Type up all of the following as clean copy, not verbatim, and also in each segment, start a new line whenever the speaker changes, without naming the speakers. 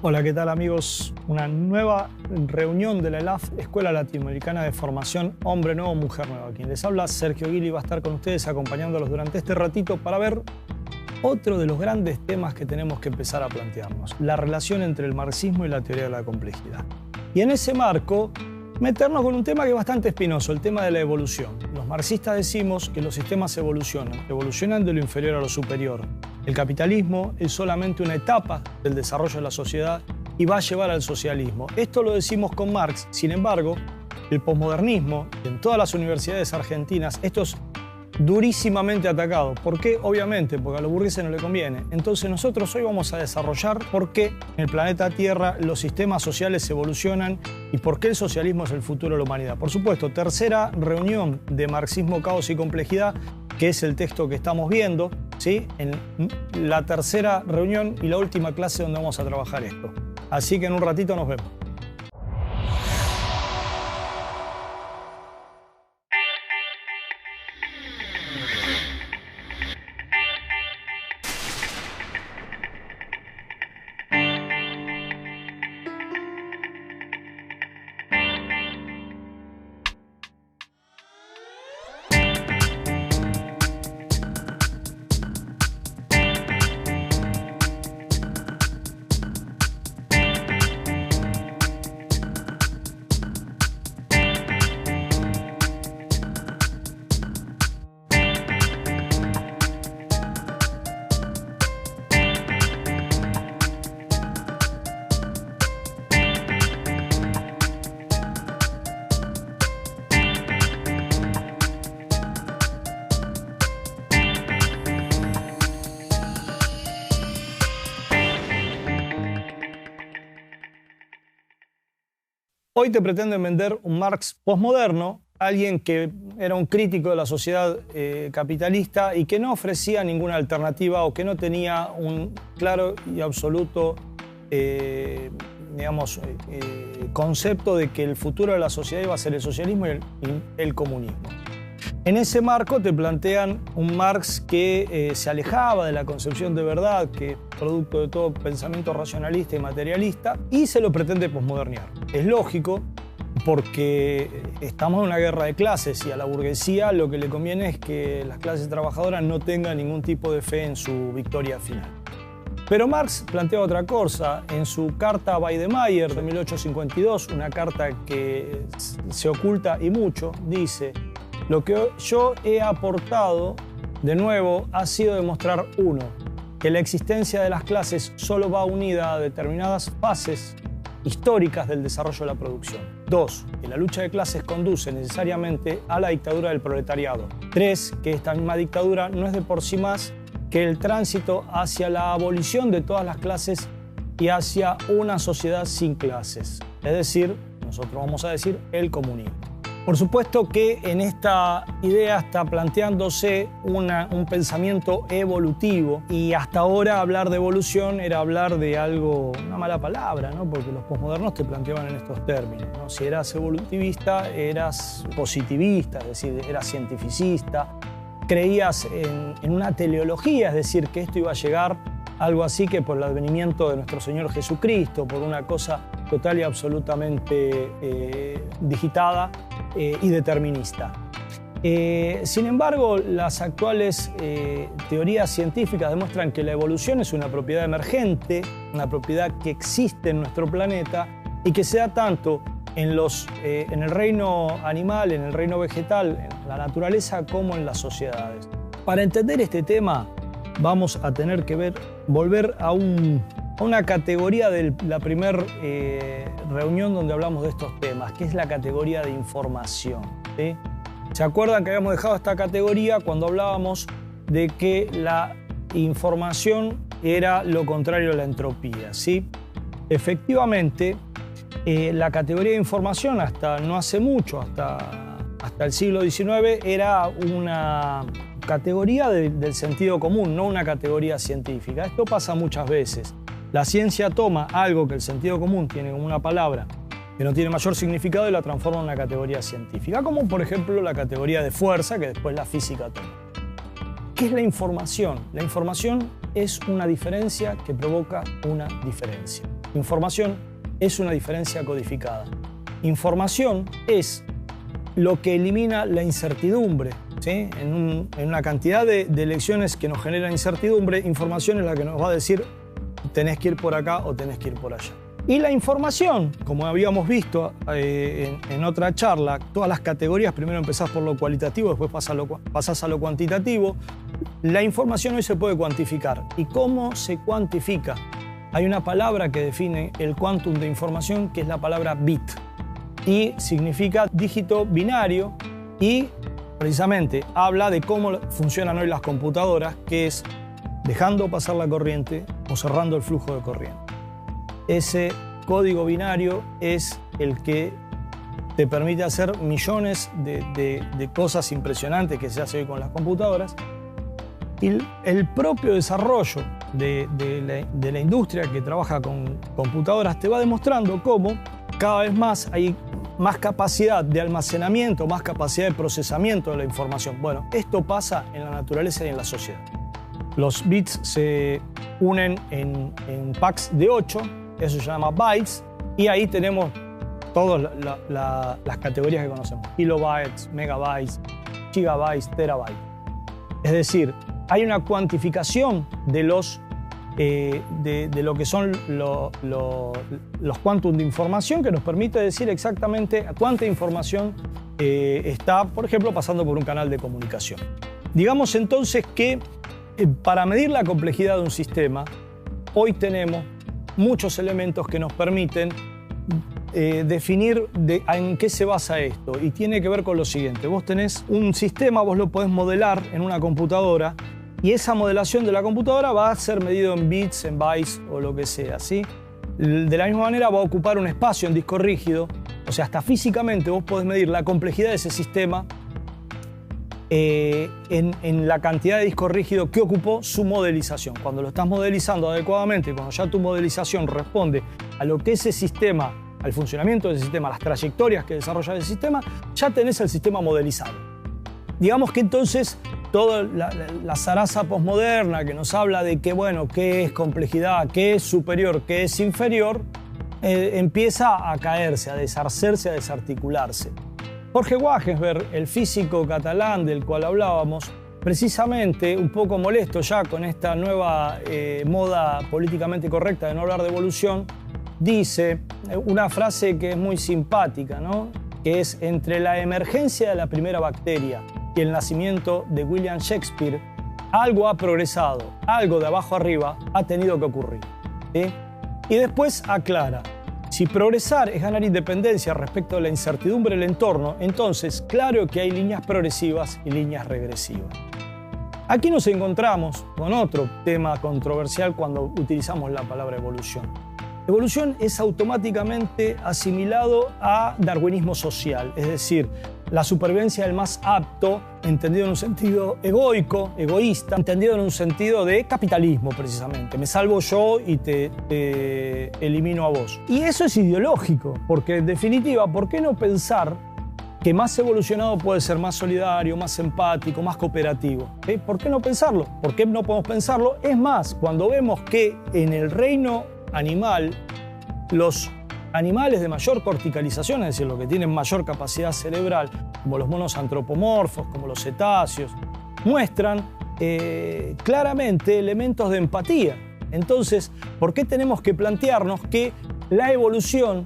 Hola, ¿qué tal amigos? Una nueva reunión de la ELAF, Escuela Latinoamericana de Formación Hombre Nuevo, Mujer Nueva. Quien les habla, Sergio Guili, va a estar con ustedes acompañándolos durante este ratito para ver otro de los grandes temas que tenemos que empezar a plantearnos, la relación entre el marxismo y la teoría de la complejidad. Y en ese marco, meternos con un tema que es bastante espinoso, el tema de la evolución. Los marxistas decimos que los sistemas evolucionan de lo inferior a lo superior. El capitalismo es solamente una etapa del desarrollo de la sociedad y va a llevar al socialismo. Esto lo decimos con Marx. Sin embargo, el posmodernismo, en todas las universidades argentinas, esto es durísimamente atacado. ¿Por qué? Obviamente, porque a los burgueses no le conviene. Entonces nosotros hoy vamos a desarrollar por qué en el planeta Tierra los sistemas sociales evolucionan y por qué el socialismo es el futuro de la humanidad. Por supuesto, tercera reunión de Marxismo, Caos y Complejidad, que es el texto que estamos viendo, ¿sí? En la tercera reunión y la última clase donde vamos a trabajar esto. Así que en un ratito nos vemos. Hoy te pretenden vender un Marx posmoderno, alguien que era un crítico de la sociedad capitalista y que no ofrecía ninguna alternativa o que no tenía un claro y absoluto concepto de que el futuro de la sociedad iba a ser el socialismo y el comunismo. En ese marco te plantean un Marx que se alejaba de la concepción de verdad, que producto de todo pensamiento racionalista y materialista, y se lo pretende posmodernear. Es lógico, porque estamos en una guerra de clases y a la burguesía lo que le conviene es que las clases trabajadoras no tengan ningún tipo de fe en su victoria final. Pero Marx plantea otra cosa. En su carta a Weidemayer de 1852, una carta que se oculta y mucho, dice: lo que yo he aportado, de nuevo, ha sido demostrar, uno, que la existencia de las clases solo va unida a determinadas fases históricas del desarrollo de la producción. Dos, que la lucha de clases conduce necesariamente a la dictadura del proletariado. Tres, que esta misma dictadura no es de por sí más que el tránsito hacia la abolición de todas las clases y hacia una sociedad sin clases. Es decir, nosotros vamos a decir el comunismo. Por supuesto que en esta idea está planteándose un pensamiento evolutivo y hasta ahora hablar de evolución era hablar de algo, una mala palabra, ¿no? Porque los posmodernos te planteaban en estos términos, ¿no? Si eras evolutivista, eras positivista, es decir, eras cientificista, creías en una teleología, es decir, que esto iba a llegar algo así que por el advenimiento de nuestro Señor Jesucristo, por una cosa total y absolutamente digitada y determinista. Sin embargo, las actuales teorías científicas demuestran que la evolución es una propiedad emergente, una propiedad que existe en nuestro planeta y que se da tanto en el reino animal, en el reino vegetal, en la naturaleza, como en las sociedades. Para entender este tema, vamos a tener que volver a una categoría de la primera reunión donde hablamos de estos temas, que es la categoría de información, ¿sí? ¿Se acuerdan que habíamos dejado esta categoría cuando hablábamos de que la información era lo contrario a la entropía, ¿sí? Efectivamente, la categoría de información hasta no hace mucho, hasta el siglo XIX, era una categoría del sentido común, no una categoría científica. Esto pasa muchas veces. La ciencia toma algo que el sentido común tiene como una palabra que no tiene mayor significado y la transforma en una categoría científica, como por ejemplo la categoría de fuerza que después la física toma. ¿Qué es la información? La información es una diferencia que provoca una diferencia. Información es una diferencia codificada. Información es lo que elimina la incertidumbre, ¿sí? En una cantidad de elecciones que nos generan incertidumbre, información es la que nos va a decir tenés que ir por acá o tenés que ir por allá. Y la información, como habíamos visto en otra charla, todas las categorías, primero empezás por lo cualitativo, después pasás a lo cuantitativo. La información hoy se puede cuantificar. ¿Y cómo se cuantifica? Hay una palabra que define el quantum de información, que es la palabra bit. Y significa dígito binario y precisamente habla de cómo funcionan hoy las computadoras, que es dejando pasar la corriente o cerrando el flujo de corriente. Ese código binario es el que te permite hacer millones de cosas impresionantes que se hace hoy con las computadoras. Y el propio desarrollo de la industria que trabaja con computadoras te va demostrando cómo cada vez más hay más capacidad de almacenamiento, más capacidad de procesamiento de la información. Bueno, esto pasa en la naturaleza y en la sociedad. Los bits se unen en packs de 8, eso se llama bytes, y ahí tenemos todas las categorías que conocemos: kilobytes, megabytes, gigabytes, terabytes. Es decir, hay una cuantificación de lo que son los quantum de información, que nos permite decir exactamente cuánta información está, por ejemplo, pasando por un canal de comunicación. Digamos entonces que para medir la complejidad de un sistema, hoy tenemos muchos elementos que nos permiten definir en qué se basa esto. Y tiene que ver con lo siguiente: vos tenés un sistema, vos lo podés modelar en una computadora, y esa modelación de la computadora va a ser medido en bits, en bytes o lo que sea, ¿sí? De la misma manera va a ocupar un espacio en disco rígido, o sea, hasta físicamente vos podés medir la complejidad de ese sistema en la cantidad de disco rígido que ocupó su modelización. Cuando lo estás modelizando adecuadamente, cuando ya tu modelización responde a lo que ese sistema, al funcionamiento del sistema, a las trayectorias que desarrolla el sistema, ya tenés el sistema modelizado. Digamos que entonces toda la zaraza posmoderna que nos habla de que, bueno, qué es complejidad, qué es superior, qué es inferior, empieza a caerse, a deshacerse, a desarticularse. Jorge Wagensberg, el físico catalán del cual hablábamos, precisamente un poco molesto ya con esta nueva moda políticamente correcta de no hablar de evolución, dice una frase que es muy simpática, ¿no? Que es: entre la emergencia de la primera bacteria y el nacimiento de William Shakespeare, algo ha progresado, algo de abajo arriba ha tenido que ocurrir, ¿sí? Y después aclara: si progresar es ganar independencia respecto de la incertidumbre del entorno, entonces claro que hay líneas progresivas y líneas regresivas. Aquí nos encontramos con otro tema controversial cuando utilizamos la palabra evolución. Evolución es automáticamente asimilado a darwinismo social, es decir, la supervivencia del más apto, entendido en un sentido egoico, egoísta, entendido en un sentido de capitalismo precisamente. Me salvo yo y te elimino a vos. Y eso es ideológico, porque en definitiva, ¿por qué no pensar que más evolucionado puede ser más solidario, más empático, más cooperativo? ¿Sí? ¿Por qué no pensarlo? ¿Por qué no podemos pensarlo? Es más, cuando vemos que en el reino animal, los animales de mayor corticalización, es decir, los que tienen mayor capacidad cerebral, como los monos antropomorfos, como los cetáceos, muestran claramente elementos de empatía. Entonces, ¿por qué tenemos que plantearnos que la evolución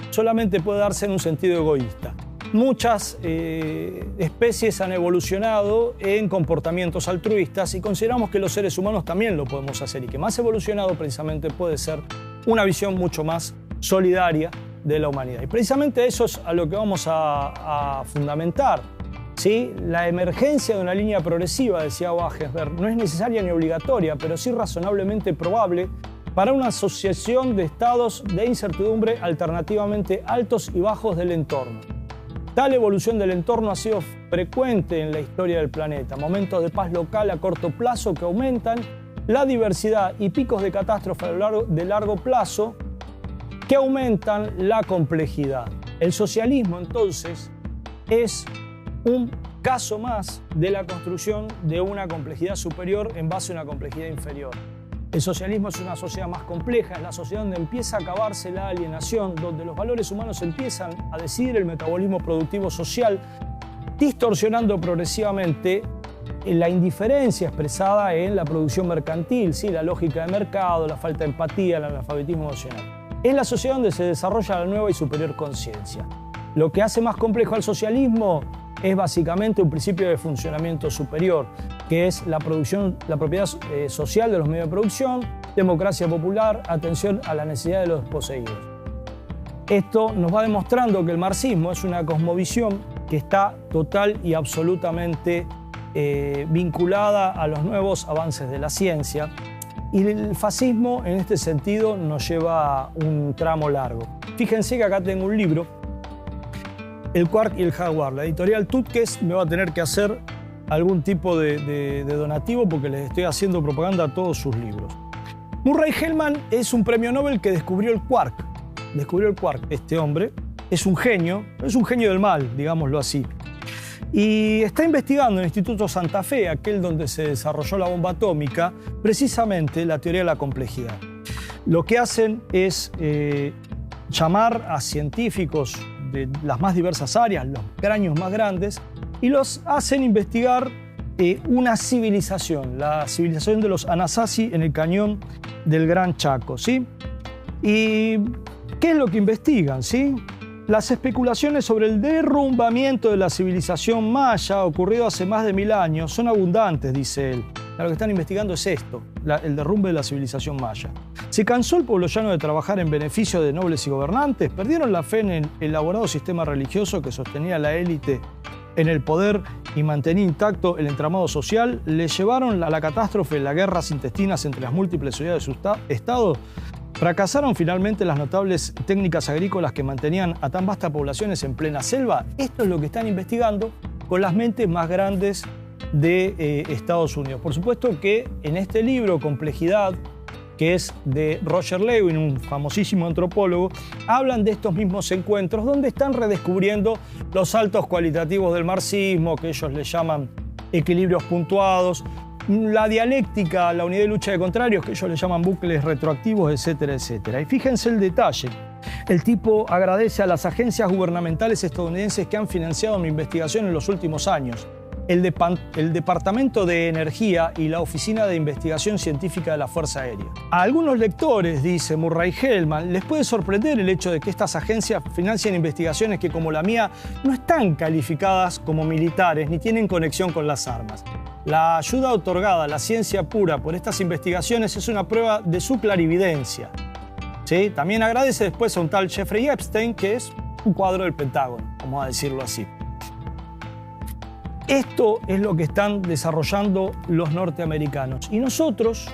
solamente puede darse en un sentido egoísta? Muchas especies han evolucionado en comportamientos altruistas y consideramos que los seres humanos también lo podemos hacer, y que más evolucionado precisamente puede ser una visión mucho más solidaria de la humanidad. Y precisamente eso es a lo que vamos a fundamentar, ¿sí? La emergencia de una línea progresiva, decía Wagensberg, no es necesaria ni obligatoria, pero sí razonablemente probable para una asociación de estados de incertidumbre alternativamente altos y bajos del entorno. Tal evolución del entorno ha sido frecuente en la historia del planeta, momentos de paz local a corto plazo que aumentan la diversidad y picos de catástrofe de largo plazo que aumentan la complejidad. El socialismo, entonces, es un caso más de la construcción de una complejidad superior en base a una complejidad inferior. El socialismo es una sociedad más compleja, es la sociedad donde empieza a acabarse la alienación, donde los valores humanos empiezan a decidir el metabolismo productivo social, distorsionando progresivamente la indiferencia expresada en la producción mercantil, ¿sí? La lógica de mercado, la falta de empatía, el analfabetismo emocional. Es la sociedad donde se desarrolla la nueva y superior conciencia. Lo que hace más complejo al socialismo es básicamente un principio de funcionamiento superior, que es la propiedad social de los medios de producción, democracia popular, atención a la necesidad de los desposeídos. Esto nos va demostrando que el marxismo es una cosmovisión que está total y absolutamente vinculada a los nuevos avances de la ciencia, y el fascismo en este sentido nos lleva un tramo largo. Fíjense que acá tengo un libro, El Quark y el Jaguar. La editorial Tutques me va a tener que hacer algún tipo de donativo porque les estoy haciendo propaganda a todos sus libros. Murray Gell-Mann es un premio Nobel que descubrió el quark. Descubrió el quark. Este hombre es un genio del mal, digámoslo así. Y está investigando en el Instituto Santa Fe, aquel donde se desarrolló la bomba atómica, precisamente la teoría de la complejidad. Lo que hacen es llamar a científicos de las más diversas áreas, los cráneos más grandes, y los hacen investigar una civilización, la civilización de los Anasazi en el cañón del Gran Chaco, ¿sí? ¿Y qué es lo que investigan, sí? Las especulaciones sobre el derrumbamiento de la civilización maya ocurrido hace más de 1000 años son abundantes, dice él. Lo que están investigando es esto, el derrumbe de la civilización maya. ¿Se cansó el pueblo llano de trabajar en beneficio de nobles y gobernantes? ¿Perdieron la fe en el elaborado sistema religioso que sostenía la élite en el poder y mantenía intacto el entramado social? ¿Les llevaron a la catástrofe las guerras intestinas entre las múltiples ciudades de su estado? ¿Fracasaron finalmente las notables técnicas agrícolas que mantenían a tan vastas poblaciones en plena selva? Esto es lo que están investigando con las mentes más grandes de Estados Unidos. Por supuesto que en este libro, Complejidad, que es de Roger Lewin, un famosísimo antropólogo, hablan de estos mismos encuentros donde están redescubriendo los saltos cualitativos del marxismo, que ellos le llaman equilibrios puntuados, la dialéctica, la unidad de lucha de contrarios, que ellos le llaman bucles retroactivos, etcétera, etcétera. Y fíjense el detalle. El tipo agradece a las agencias gubernamentales estadounidenses que han financiado mi investigación en los últimos años. El Departamento de Energía y la Oficina de Investigación Científica de la Fuerza Aérea. A algunos lectores, dice Murray Gell-Mann, les puede sorprender el hecho de que estas agencias financien investigaciones que, como la mía, no están calificadas como militares ni tienen conexión con las armas. La ayuda otorgada a la ciencia pura por estas investigaciones es una prueba de su clarividencia. ¿Sí? También agradece después a un tal Jeffrey Epstein, que es un cuadro del Pentágono, vamos a decirlo así. Esto es lo que están desarrollando los norteamericanos. Y nosotros,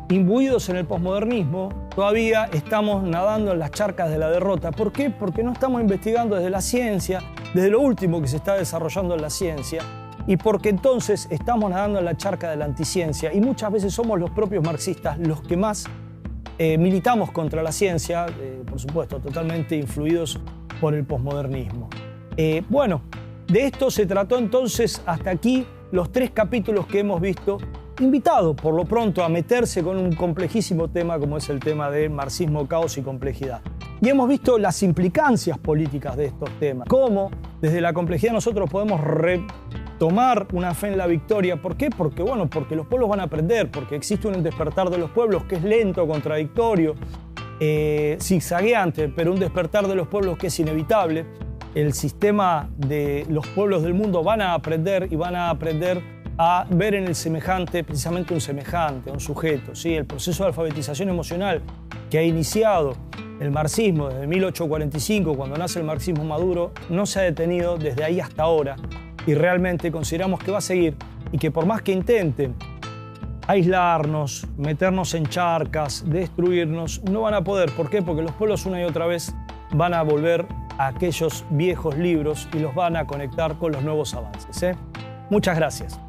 imbuidos en el posmodernismo, todavía estamos nadando en las charcas de la derrota. ¿Por qué? Porque no estamos investigando desde la ciencia, desde lo último que se está desarrollando en la ciencia, y porque entonces estamos nadando en la charca de la anticiencia, y muchas veces somos los propios marxistas los que más militamos contra la ciencia, por supuesto, totalmente influidos por el posmodernismo. Bueno, de esto se trató entonces hasta aquí los 3 capítulos que hemos visto, invitado por lo pronto a meterse con un complejísimo tema como es el tema de marxismo, caos y complejidad. Y hemos visto las implicancias políticas de estos temas, cómo desde la complejidad nosotros podemos retomar una fe en la victoria. ¿Por qué? Porque los pueblos van a aprender, porque existe un despertar de los pueblos que es lento, contradictorio, zigzagueante, pero un despertar de los pueblos que es inevitable. El sistema de los pueblos del mundo van a aprender a ver en el semejante precisamente un semejante, un sujeto. ¿Sí? El proceso de alfabetización emocional que ha iniciado el marxismo desde 1845, cuando nace el marxismo maduro, no se ha detenido desde ahí hasta ahora, y realmente consideramos que va a seguir y que por más que intenten aislarnos, meternos en charcas, destruirnos, no van a poder. ¿Por qué? Porque los pueblos una y otra vez van a volver a aquellos viejos libros y los van a conectar con los nuevos avances. Muchas gracias.